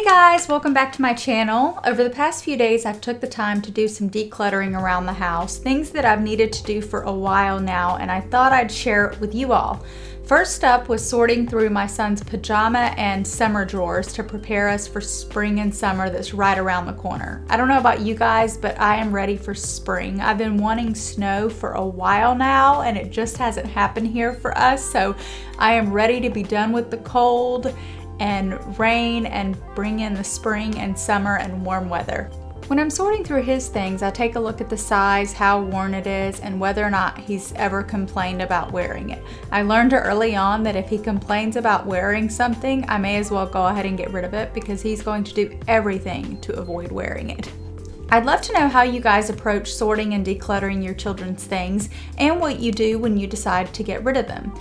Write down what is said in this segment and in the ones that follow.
Hey guys, welcome back to my channel. Over the past few days, I've took the time to do some decluttering around the house, things that I've needed to do for a while now, and I thought I'd share it with you all. First up was sorting through my son's pajama and summer drawers to prepare us for spring and summer that's right around the corner. I don't know about you guys, but I am ready for spring. I've been wanting snow for a while now, and it just hasn't happened here for us, so I am ready to be done with the cold and rain and bring in the spring and summer and warm weather. When I'm sorting through his things, I take a look at the size, how worn it is, and whether or not he's ever complained about wearing it. I learned early on that if he complains about wearing something, I may as well go ahead and get rid of it because he's going to do everything to avoid wearing it. I'd love to know how you guys approach sorting and decluttering your children's things and what you do when you decide to get rid of them.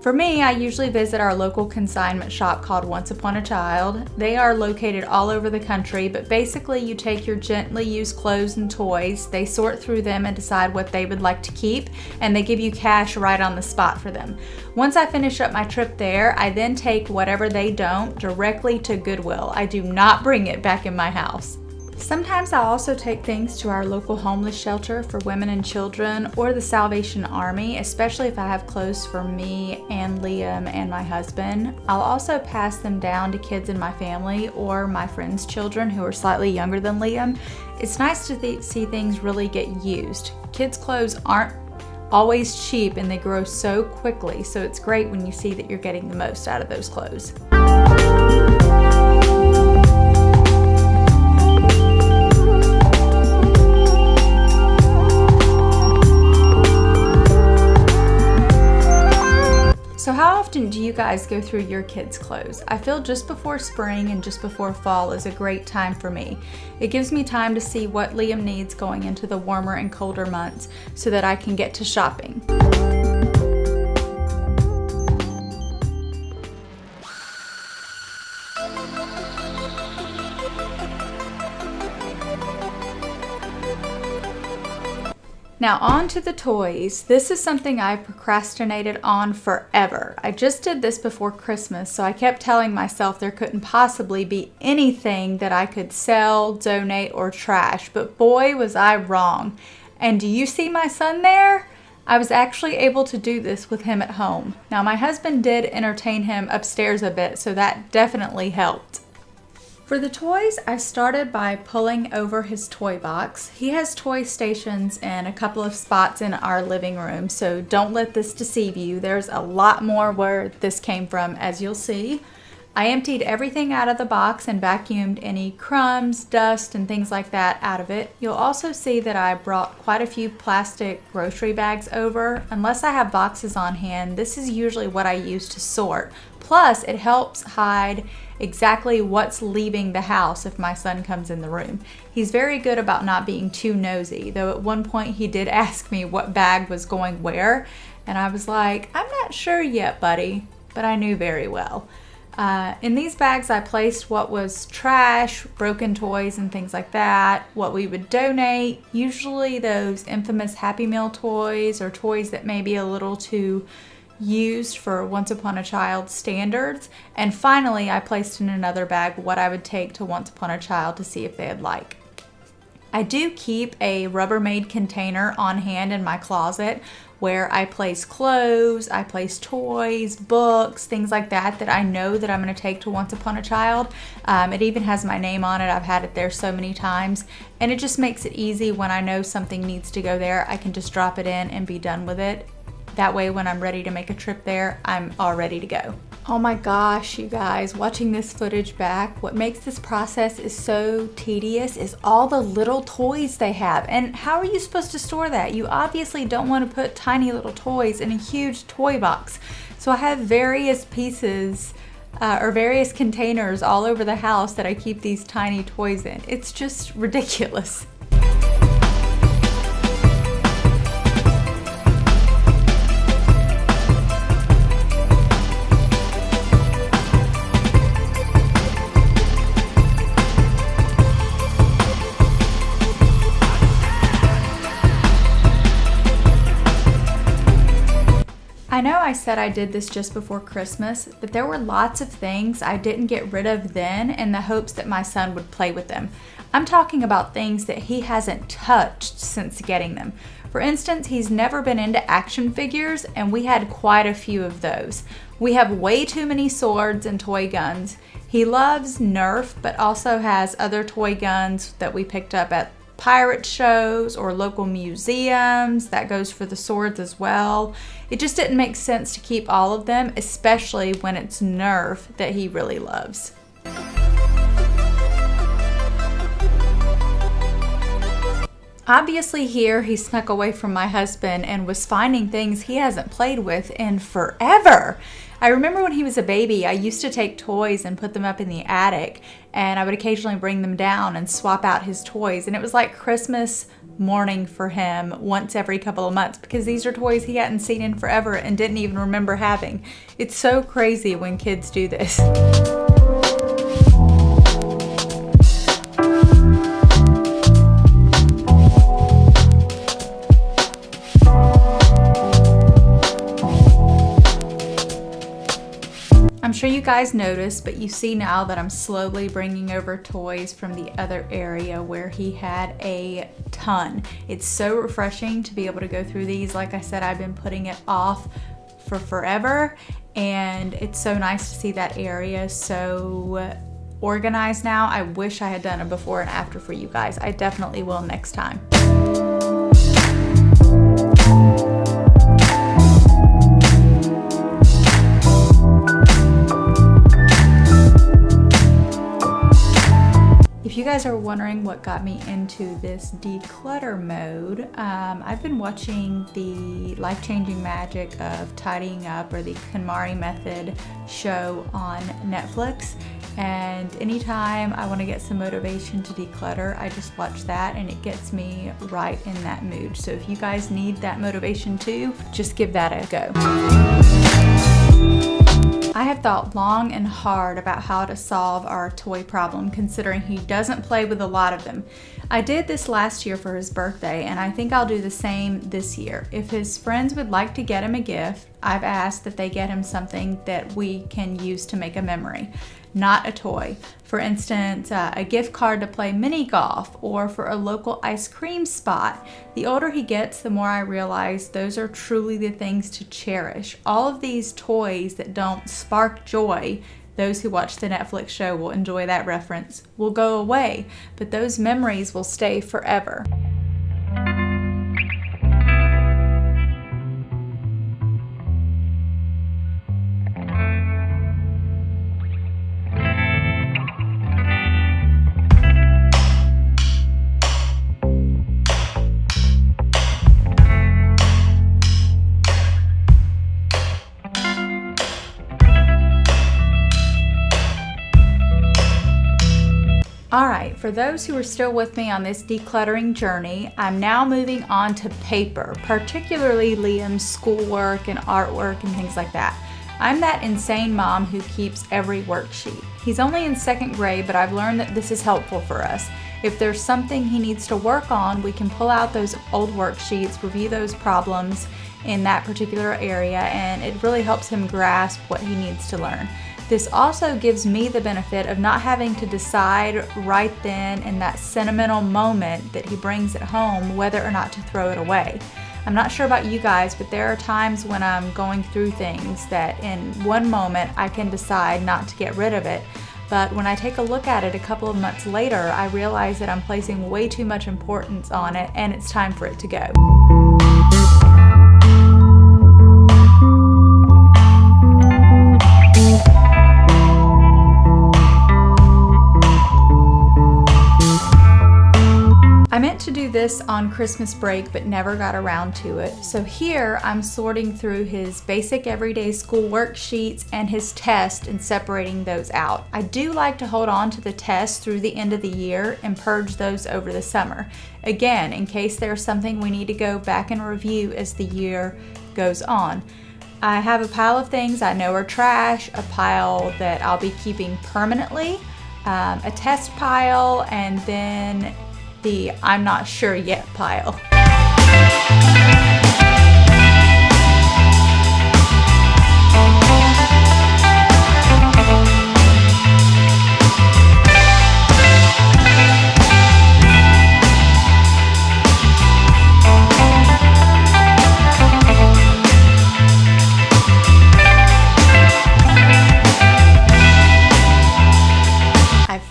For me, I usually visit our local consignment shop called Once Upon a Child. They are located all over the country, but basically you take your gently used clothes and toys, they sort through them and decide what they would like to keep, and they give you cash right on the spot for them. Once I finish up my trip there, I then take whatever they don't directly to Goodwill. I do not bring it back in my house. Sometimes I also take things to our local homeless shelter for women and children or the Salvation Army, especially if I have clothes for me and Liam and my husband. I'll also pass them down to kids in my family or my friends' children who are slightly younger than Liam. It's nice to see things really get used. Kids' clothes aren't always cheap and they grow so quickly, so it's great when you see that you're getting the most out of those clothes. So how often do you guys go through your kids' clothes? I feel just before spring and just before fall is a great time for me. It gives me time to see what Liam needs going into the warmer and colder months so that I can get to shopping. Now on to the toys. This is something I've procrastinated on forever. I just did this before Christmas, so I kept telling myself there couldn't possibly be anything that I could sell, donate, or trash, but boy was I wrong. And do you see my son there? I was actually able to do this with him at home. Now my husband did entertain him upstairs a bit, so that definitely helped. For the toys, I started by pulling over his toy box. He has toy stations in a couple of spots in our living room, so don't let this deceive you. There's a lot more where this came from, as you'll see. I emptied everything out of the box and vacuumed any crumbs, dust, and things like that out of it. You'll also see that I brought quite a few plastic grocery bags over. Unless I have boxes on hand, this is usually what I use to sort. Plus, it helps hide exactly what's leaving the house if my son comes in the room. He's very good about not being too nosy, though at one point he did ask me what bag was going where, and I was like, I'm not sure yet, buddy, but I knew very well. In these bags I placed what was trash, broken toys and things like that, what we would donate, usually those infamous Happy Meal toys or toys that may be a little too used for Once Upon a Child standards, and finally I placed in another bag what I would take to Once Upon a Child to see if they'd like. I do keep a Rubbermaid container on hand in my closet where I place clothes, I place toys, books, things like that that I know that I'm going to take to Once Upon a Child. It even has my name on it. I've had it there so many times, and it just makes it easy when I know something needs to go there. I can just drop it in and be done with it. That way when I'm ready to make a trip there, I'm all ready to go. Oh my gosh, you guys, watching this footage back, what makes this process is so tedious is all the little toys they have. And how are you supposed to store that? You obviously don't want to put tiny little toys in a huge toy box. So I have various pieces or various containers all over the house that I keep these tiny toys in. It's just ridiculous. I know I said I did this just before Christmas, but there were lots of things I didn't get rid of then in the hopes that my son would play with them. I'm talking about things that he hasn't touched since getting them. For instance, he's never been into action figures, and we had quite a few of those. We have way too many swords and toy guns. He loves Nerf, but also has other toy guns that we picked up at pirate shows or local museums. That goes for the swords as well. It just didn't make sense to keep all of them, especially when it's Nerf that he really loves. Obviously here he snuck away from my husband and was finding things he hasn't played with in forever. I remember when he was a baby, I used to take toys and put them up in the attic, and I would occasionally bring them down and swap out his toys, and it was like Christmas morning for him once every couple of months because these are toys he hadn't seen in forever and didn't even remember having. It's so crazy when kids do this. I'm sure you guys noticed, but you see now that I'm slowly bringing over toys from the other area where he had a ton. It's so refreshing to be able to go through these. Like I said, I've been putting it off for forever, and it's so nice to see that area so organized now. I wish I had done a before and after for you guys. I definitely will next time. If you guys are wondering what got me into this declutter mode, I've been watching the life-changing magic of tidying up, or the Konmari method show on Netflix, and anytime I want to get some motivation to declutter, I just watch that and it gets me right in that mood. So if you guys need that motivation too, just give that a go. I have thought long and hard about how to solve our toy problem, considering he doesn't play with a lot of them. I did this last year for his birthday, and I think I'll do the same this year. If his friends would like to get him a gift, I've asked that they get him something that we can use to make a memory, not a toy. For instance, a gift card to play mini golf, or for a local ice cream spot. The older he gets, the more I realize those are truly the things to cherish. All of these toys that don't spark joy, those who watch the Netflix show will enjoy that reference, will go away, but those memories will stay forever. Alright, for those who are still with me on this decluttering journey, I'm now moving on to paper, particularly Liam's schoolwork and artwork and things like that. I'm that insane mom who keeps every worksheet. He's only in 2nd grade, but I've learned that this is helpful for us. If there's something he needs to work on, we can pull out those old worksheets, review those problems in that particular area, and it really helps him grasp what he needs to learn. This also gives me the benefit of not having to decide right then in that sentimental moment that he brings it home whether or not to throw it away. I'm not sure about you guys, but there are times when I'm going through things that in one moment I can decide not to get rid of it, but when I take a look at it a couple of months later, I realize that I'm placing way too much importance on it and it's time for it to go. I meant to do this on Christmas break but never got around to it. So here I'm sorting through his basic everyday school worksheets and his test and separating those out. I do like to hold on to the tests through the end of the year and purge those over the summer. Again, in case there's something we need to go back and review as the year goes on. I have a pile of things I know are trash, a pile that I'll be keeping permanently, a test pile, and then the I'm not sure yet pile.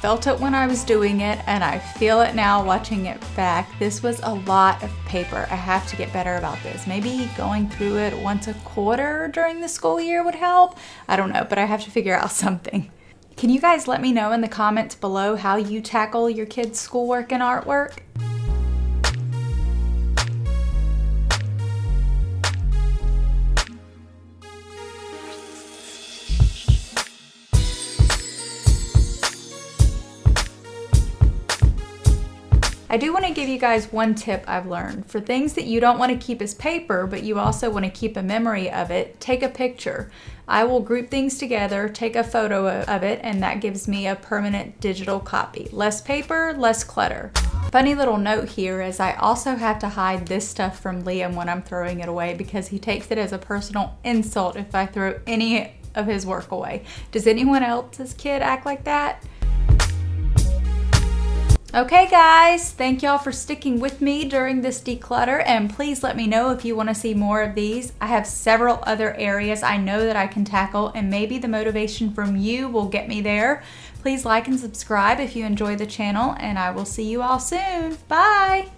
felt it when I was doing it, and I feel it now watching it back. This was a lot of paper. I have to get better about this. Maybe going through it once a quarter during the school year would help. I don't know, but I have to figure out something. Can you guys let me know in the comments below how you tackle your kids' schoolwork and artwork? I do want to give you guys one tip I've learned. For things that you don't want to keep as paper, but you also want to keep a memory of it, take a picture. I will group things together, take a photo of it, and that gives me a permanent digital copy. Less paper, less clutter. Funny little note here is I also have to hide this stuff from Liam when I'm throwing it away because he takes it as a personal insult if I throw any of his work away. Does anyone else's kid act like that? Okay guys, thank y'all for sticking with me during this declutter, and please let me know if you want to see more of these. I have several other areas I know that I can tackle, and maybe the motivation from you will get me there. Please like and subscribe if you enjoy the channel, and I will see you all soon. Bye!